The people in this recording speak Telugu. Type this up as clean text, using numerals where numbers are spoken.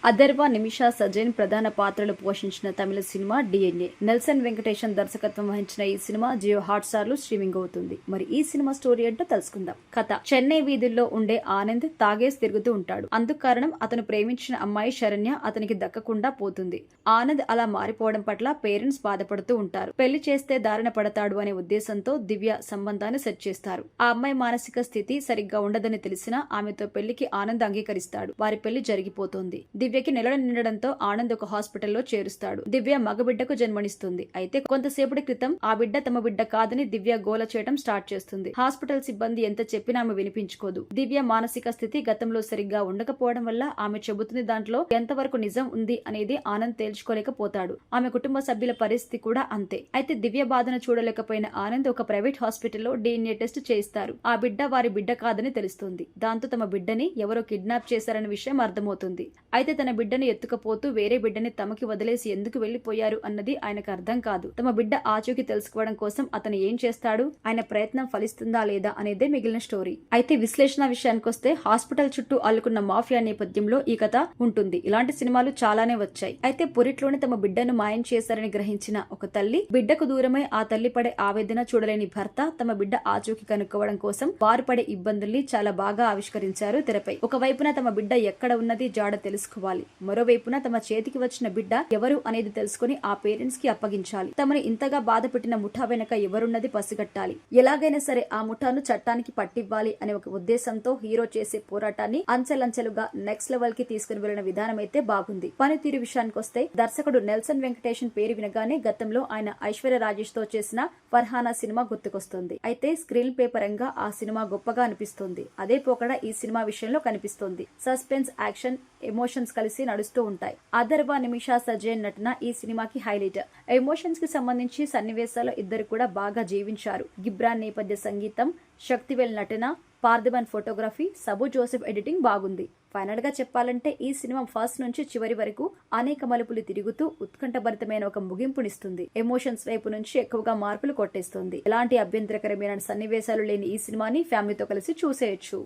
అథర్వ, నిమిషా సజైన్ ప్రధాన పాత్రలు పోషించిన తమిళ సినిమా డిఎన్ఏ. నెల్సన్ వెంకటేశన్ దర్శకత్వం వహించిన ఈ సినిమా జియో హాట్స్టార్ లో స్ట్రీమింగ్ అవుతుంది. మరి ఈ సినిమా స్టోరీ ఏంటో తెలుసుకుందాం. కథ: చెన్నై వీధుల్లో ఉండే ఆనంద్ తాగేసి తిరుగుతూ ఉంటాడు. అందుకు కారణం అతను ప్రేమించిన అమ్మాయి శరణ్య అతనికి దక్కకుండా పోతుంది. ఆనంద్ అలా మారిపోవడం పట్ల పేరెంట్స్ బాధపడుతూ ఉంటారు. పెళ్లి చేస్తే దారిన పడతాడు అనే ఉద్దేశంతో దివ్య సంబంధాన్ని సెట్ చేస్తారు. ఆ అమ్మాయి మానసిక స్థితి సరిగ్గా ఉండదని తెలిసినా ఆమెతో పెళ్లికి ఆనంద్ అంగీకరిస్తాడు. వారి పెళ్లి జరిగిపోతుంది. దివ్యకి నెలలు నిండడంతో ఆనంద్ ఒక హాస్పిటల్లో చేరుస్తాడు. దివ్య మగబిడ్డకు జన్మనిస్తుంది. అయితే కొంతసేపటి క్రితం ఆ బిడ్డ తమ బిడ్డ కాదని దివ్య గోల చేయడం స్టార్ట్ చేస్తుంది. హాస్పిటల్ సిబ్బంది ఎంత చెప్పినా ఆమె వినిపించుకోదు. దివ్య మానసిక స్థితి గతంలో సరిగ్గా ఉండకపోవడం వల్ల ఆమె చెబుతున్న దాంట్లో ఎంతవరకు నిజం ఉంది అనేది ఆనంద్ తేల్చుకోలేకపోతాడు. ఆమె కుటుంబ సభ్యుల పరిస్థితి కూడా అంతే. అయితే దివ్య బాధను చూడలేకపోయిన ఆనంద్ ఒక ప్రైవేట్ హాస్పిటల్లో డిఎన్ఏ టెస్ట్ చేయిస్తారు. ఆ బిడ్డ వారి బిడ్డ కాదని తెలుస్తుంది. దాంతో తమ బిడ్డని ఎవరో కిడ్నాప్ చేశారన్న విషయం అర్థమవుతుంది. అయితే తన బిడ్డను ఎత్తుకపోతూ వేరే బిడ్డని తమకి వదిలేసి ఎందుకు వెళ్లిపోయారు అన్నది ఆయనకు అర్థం కాదు. తమ బిడ్డ ఆచూకీ తెలుసుకోవడం కోసం అతను ఏం చేస్తాడు, ఆయన ప్రయత్నం ఫలిస్తుందా లేదా అనేదే మిగిలిన స్టోరీ. అయితే విశ్లేషణ విషయానికొస్తే హాస్పిటల్ చుట్టూ అల్లుకున్న మాఫియా నేపథ్యంలో ఈ కథ ఉంటుంది. ఇలాంటి సినిమాలు చాలానే వచ్చాయి. అయితే పురిట్లోనే తమ బిడ్డను మాయం చేశారని గ్రహించిన ఒక తల్లి, బిడ్డకు దూరమై ఆ తల్లి పడే ఆవేదన చూడలేని భర్త తమ బిడ్డ ఆచూకీ కనుక్కోవడం కోసం వారు పడే ఇబ్బందుల్ని చాలా బాగా ఆవిష్కరించారు తెరపై. ఒకవైపున తమ బిడ్డ ఎక్కడ ఉన్నది జాడ తెలుసుకోవాలి, మరోవైపున తమ చేతికి వచ్చిన బిడ్డ ఎవరు అనేది తెలుసుకుని ఆ పేరెంట్స్ కి అప్పగించాలి. తమని ఇంతగా బాధ పెట్టిన ముఠా వెనక ఎవరున్నది పసిగట్టాలి. ఎలాగైనా సరే ఆ ముఠాను చట్టానికి పట్టివ్వాలి అనే ఒక ఉద్దేశంతో హీరో చేసే పోరాటాన్ని అంచెలంచెలుగా నెక్స్ట్ లెవెల్ కి తీసుకుని వెళ్లిన విధానం అయితే బాగుంది. పనితీరు విషయానికొస్తే దర్శకుడు నెల్సన్ వెంకటేశన్ పేరు వినగానే గతంలో ఆయన ఐశ్వర్య రాజేష్ తో చేసిన ఫర్హానా సినిమా గుర్తుకొస్తుంది. అయితే స్క్రీన్ ప్లే పరంగా ఆ సినిమా గొప్పగా అనిపిస్తుంది. అదే పోకడ ఈ సినిమా విషయంలో కనిపిస్తోంది. సస్పెన్స్, యాక్షన్, ఎమోషన్స్ కలిసి నడుస్తూ ఉంటాయి. అథర్వ, నిమిషా సజైన్ నటన ఈ సినిమాకి హైలైట్. ఎమోషన్స్ కి సంబంధించి సన్నివేశాలు ఇద్దరు కూడా బాగా జీవించారు. గిబ్రాన్ నేపథ్య సంగీతం, శక్తివేల్ నటన, పార్థిబన్ ఫోటోగ్రఫీ, సబు జోసెఫ్ ఎడిటింగ్ బాగుంది. ఫైనల్ గా చెప్పాలంటే ఈ సినిమా ఫస్ట్ నుంచి చివరి వరకు అనేక మలుపులు తిరుగుతూ ఉత్కంఠభరితమైన ఒక ముగింపునిస్తుంది. ఎమోషన్స్ వైపు నుంచి ఎక్కువగా మార్పులు కొట్టేస్తుంది. ఎలాంటి అభ్యంతరకరమైన సన్నివేశాలు లేని ఈ సినిమాని ఫ్యామిలీతో కలిసి చూసేయచ్చు.